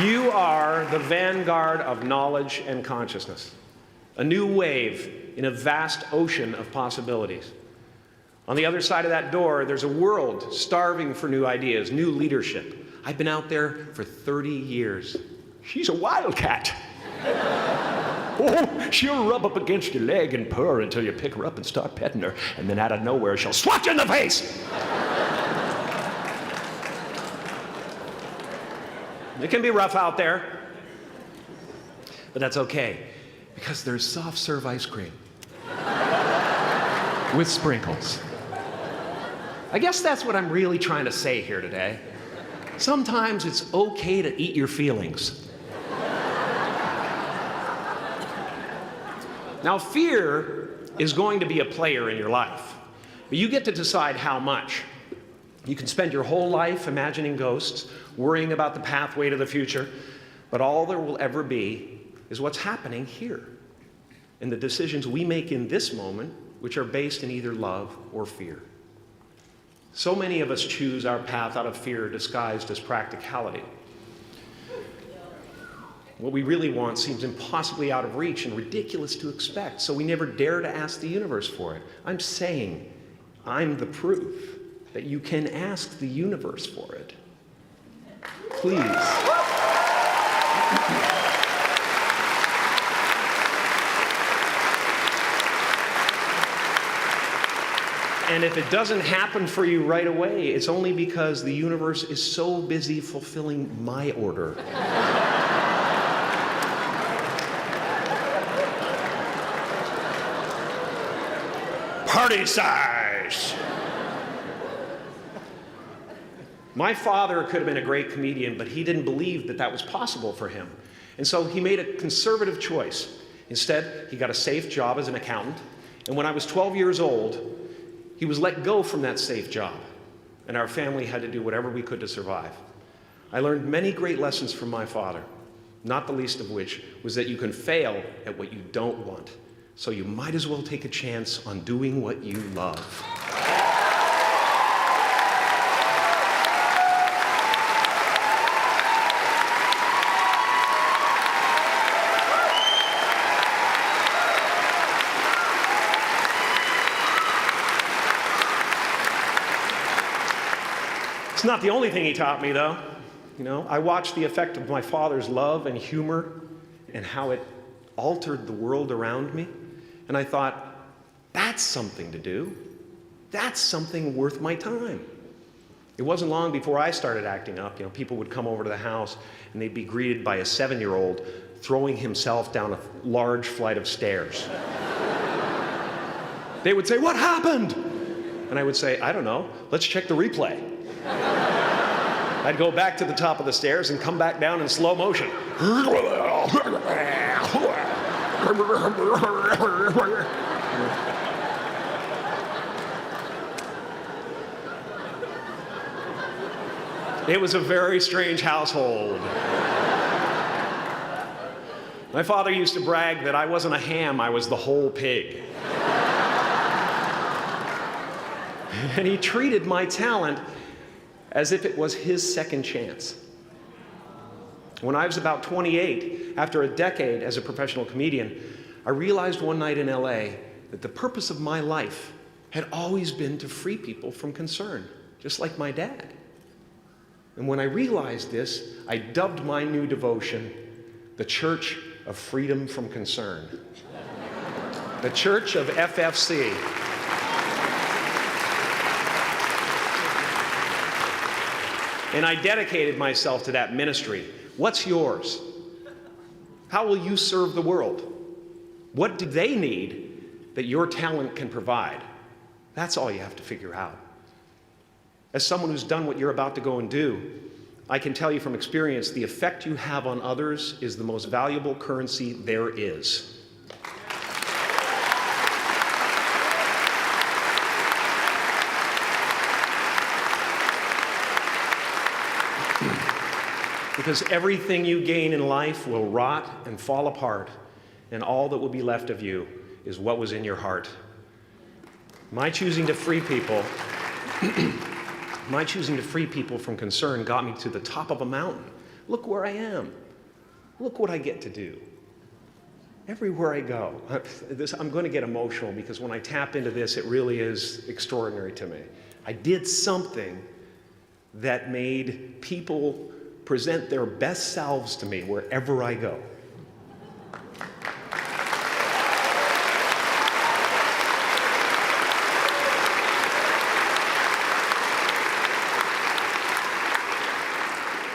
You are the vanguard of knowledge and consciousness, a new wave in a vast ocean of possibilities. On the other side of that door, there's a world starving for new ideas, new leadership. I've been out there for 30 years. She's a wildcat. Oh, she'll rub up against your leg and purr until you pick her up and start petting her, and then out of nowhere, she'll swat you in the face. It can be rough out there, but that's okay, because there's soft serve ice cream with sprinkles. I guess that's what I'm really trying to say here today. Sometimes it's okay to eat your feelings. Now, fear is going to be a player in your life, but you get to decide how much. You can spend your whole life imagining ghosts, worrying about the pathway to the future, but all there will ever be is what's happening here, and the decisions we make in this moment, which are based in either love or fear. So many of us choose our path out of fear disguised as practicality. What we really want seems impossibly out of reach and ridiculous to expect, so we never dare to ask the universe for it. I'm saying I'm the proof that you can ask the universe for it. Please. And if it doesn't happen for you right away, it's only because the universe is so busy fulfilling my order. Party size! My father could have been a great comedian, but he didn't believe that that was possible for him. And so he made a conservative choice. Instead, he got a safe job as an accountant. And when I was 12 years old, he was let go from that safe job. And our family had to do whatever we could to survive. I learned many great lessons from my father, not the least of which was that you can fail at what you don't want. So you might as well take a chance on doing what you love. It's not the only thing he taught me, though. You know, I watched the effect of my father's love and humor and how it altered the world around me. And I thought, that's something to do. That's something worth my time. It wasn't long before I started acting up. You know, people would come over to the house and they'd be greeted by a 7-year-old throwing himself down a large flight of stairs. They would say, "What happened?" And I would say, "I don't know. Let's check the replay." I'd go back to the top of the stairs and come back down in slow motion. It was a very strange household. My father used to brag that I wasn't a ham, I was the whole pig. And he treated my talent as if it was his second chance. When I was about 28, after a decade as a professional comedian, I realized one night in LA that the purpose of my life had always been to free people from concern, just like my dad. And when I realized this, I dubbed my new devotion the Church of Freedom from Concern. The Church of FFC. And I dedicated myself to that ministry. What's yours? How will you serve the world? What do they need that your talent can provide? That's all you have to figure out. As someone who's done what you're about to go and do, I can tell you from experience, the effect you have on others is the most valuable currency there is. Because everything you gain in life will rot and fall apart, and all that will be left of you is what was in your heart. My choosing to free people from concern got me to the top of a mountain Look where I am. Look what I get to do. Everywhere I go. I'm going to get emotional because when I tap into this, it really is extraordinary to me. I did something that made people present their best selves to me wherever I go.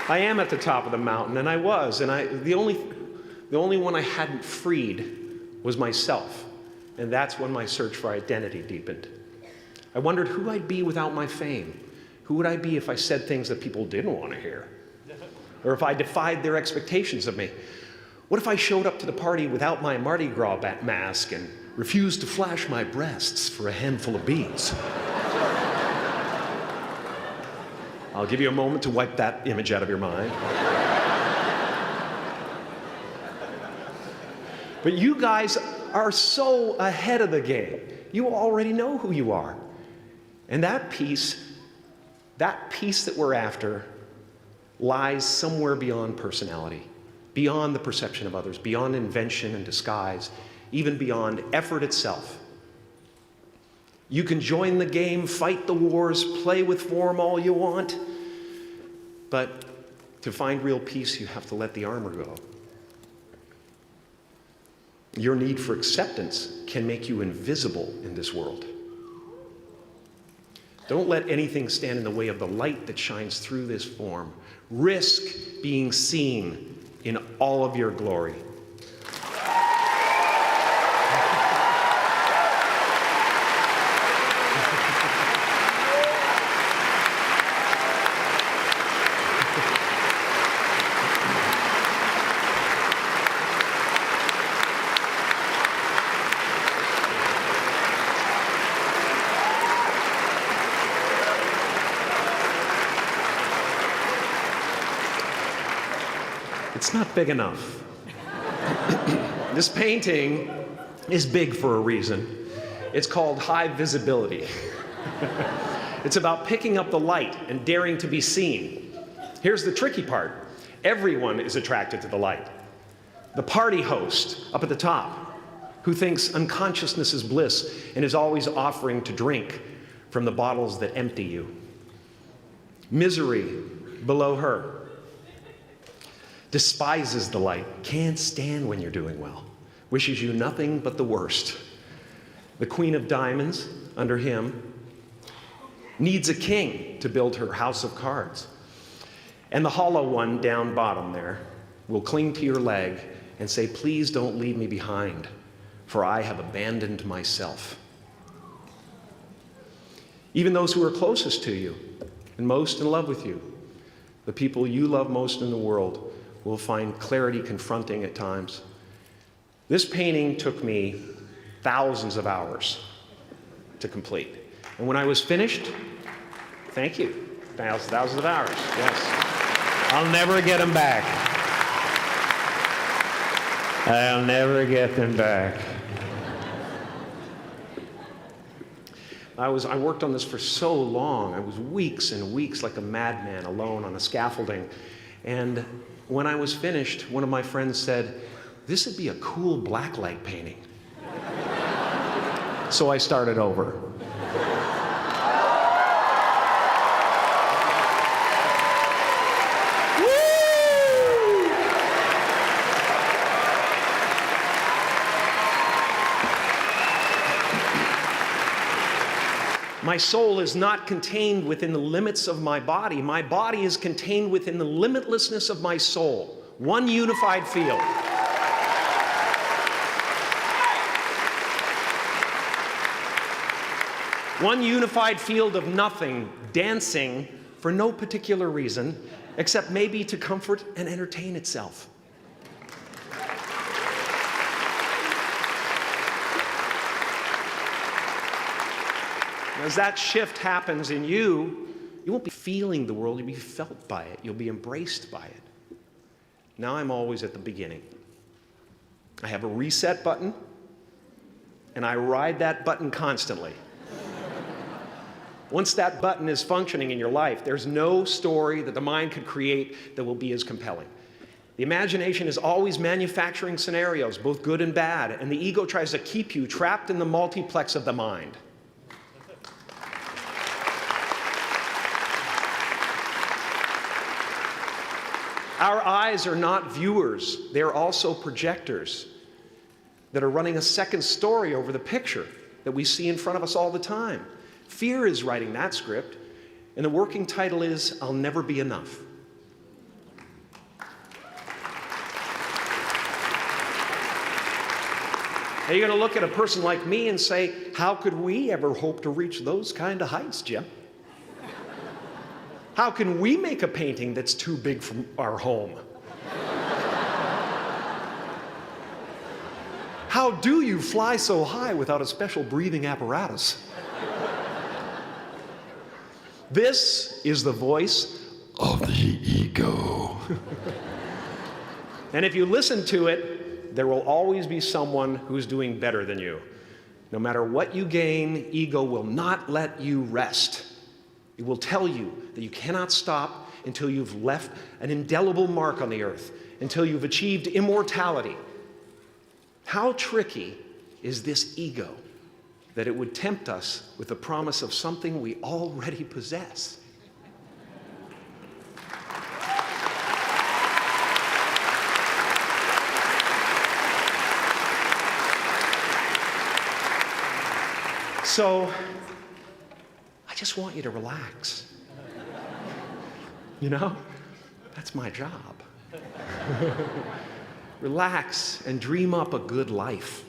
I am at the top of the mountain, and I was, and the only one I hadn't freed was myself, and that's when my search for identity deepened. I wondered who I'd be without my fame. Who would I be if I said things that people didn't want to hear? Or if I defied their expectations of me? What if I showed up to the party without my Mardi Gras mask and refused to flash my breasts for a handful of beads? I'll give you a moment to wipe that image out of your mind. But you guys are so ahead of the game. You already know who you are. And that peace that we're after lies somewhere beyond personality, beyond the perception of others, beyond invention and disguise, even beyond effort itself. You can join the game, fight the wars, play with form all you want, but to find real peace, you have to let the armor go. Your need for acceptance can make you invisible in this world. Don't let anything stand in the way of the light that shines through this form. Risk being seen in all of your glory. It's not big enough. This painting is big for a reason. It's called high visibility. It's about picking up the light and daring to be seen. Here's the tricky part. Everyone is attracted to the light. The party host up at the top, who thinks unconsciousness is bliss and is always offering to drink from the bottles that empty you. Misery below her. Despises the light, can't stand when you're doing well, wishes you nothing but the worst. The Queen of Diamonds, under him, needs a king to build her house of cards. And the hollow one down bottom there will cling to your leg and say, please don't leave me behind, for I have abandoned myself. Even those who are closest to you and most in love with you, the people you love most in the world, will find clarity confronting at times. This painting took me thousands of hours to complete. And when I was finished, thank you, thousands of hours, yes. I'll never get them back. I'll never get them back. I worked on this for so long. I was weeks and weeks like a madman alone on a scaffolding. And when I was finished, one of my friends said, this would be a cool blacklight painting. So I started over. My soul is not contained within the limits of my body. My body is contained within the limitlessness of my soul. One unified field. One unified field of nothing, dancing for no particular reason, except maybe to comfort and entertain itself. As that shift happens in you, you won't be feeling the world, you'll be felt by it. You'll be embraced by it. Now I'm always at the beginning. I have a reset button, and I ride that button constantly. Once that button is functioning in your life, there's no story that the mind could create that will be as compelling. The imagination is always manufacturing scenarios, both good and bad, and the ego tries to keep you trapped in the multiplex of the mind. Our eyes are not viewers, they're also projectors that are running a second story over the picture that we see in front of us all the time. Fear is writing that script, and the working title is, I'll Never Be Enough. Now you're going to look at a person like me and say, how could we ever hope to reach those kind of heights, Jim? How can we make a painting that's too big for our home? How do you fly so high without a special breathing apparatus? This is the voice of the ego. And if you listen to it, there will always be someone who's doing better than you. No matter what you gain, ego will not let you rest. It will tell you that you cannot stop until you've left an indelible mark on the earth, until you've achieved immortality. How tricky is this ego that it would tempt us with the promise of something we already possess? So, I just want you to relax. You know, that's my job. Relax and dream up a good life.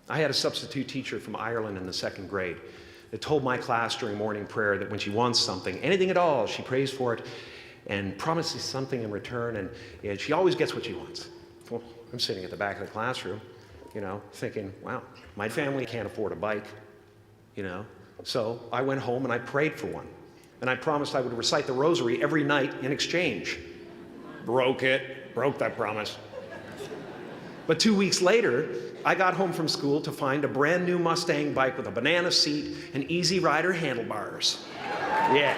I had a substitute teacher from Ireland in the 2nd grade that told my class during morning prayer that when she wants something, anything at all, she prays for it and promises something in return, and she always gets what she wants. Well, I'm sitting at the back of the classroom, you know, thinking, wow, my family can't afford a bike, you know. So I went home and I prayed for one. And I promised I would recite the rosary every night in exchange. Broke that promise. But 2 weeks later, I got home from school to find a brand new Mustang bike with a banana seat and Easy Rider handlebars. Yeah.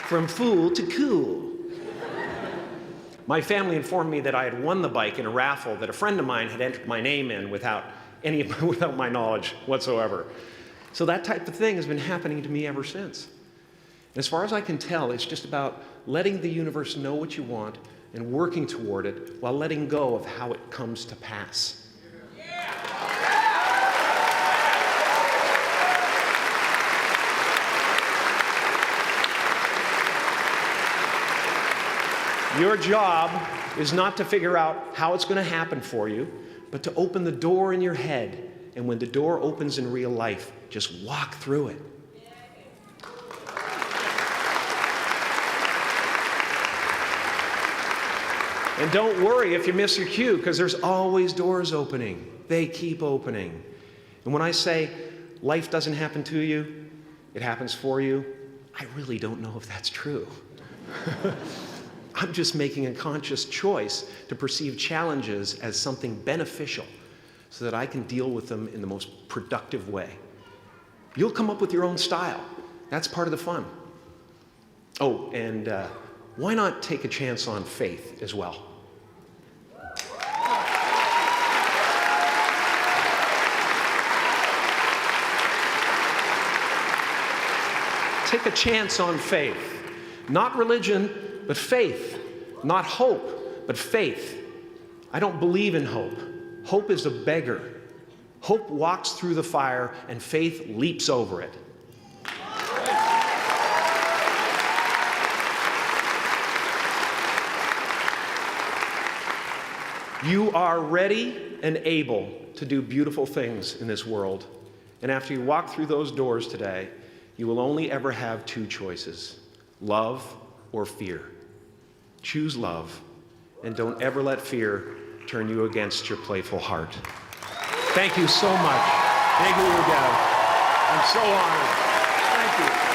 From fool to cool. My family informed me that I had won the bike in a raffle that a friend of mine had entered my name in without my knowledge whatsoever. So that type of thing has been happening to me ever since. And as far as I can tell, it's just about letting the universe know what you want and working toward it while letting go of how it comes to pass. Your job is not to figure out how it's going to happen for you, but to open the door in your head. And when the door opens in real life, just walk through it. And don't worry if you miss your cue, because there's always doors opening. They keep opening. And when I say life doesn't happen to you, it happens for you, I really don't know if that's true. I'm just making a conscious choice to perceive challenges as something beneficial so that I can deal with them in the most productive way. You'll come up with your own style. That's part of the fun. Oh, and why not take a chance on faith as well? Take a chance on faith. Not religion, but faith. Not hope, but faith. I don't believe in hope. Hope is a beggar. Hope walks through the fire, and faith leaps over it. You are ready and able to do beautiful things in this world. And after you walk through those doors today, you will only ever have two choices: love or fear. Choose love, and don't ever let fear turn you against your playful heart. Thank you so much. Thank you, Miguel. I'm so honored. Thank you.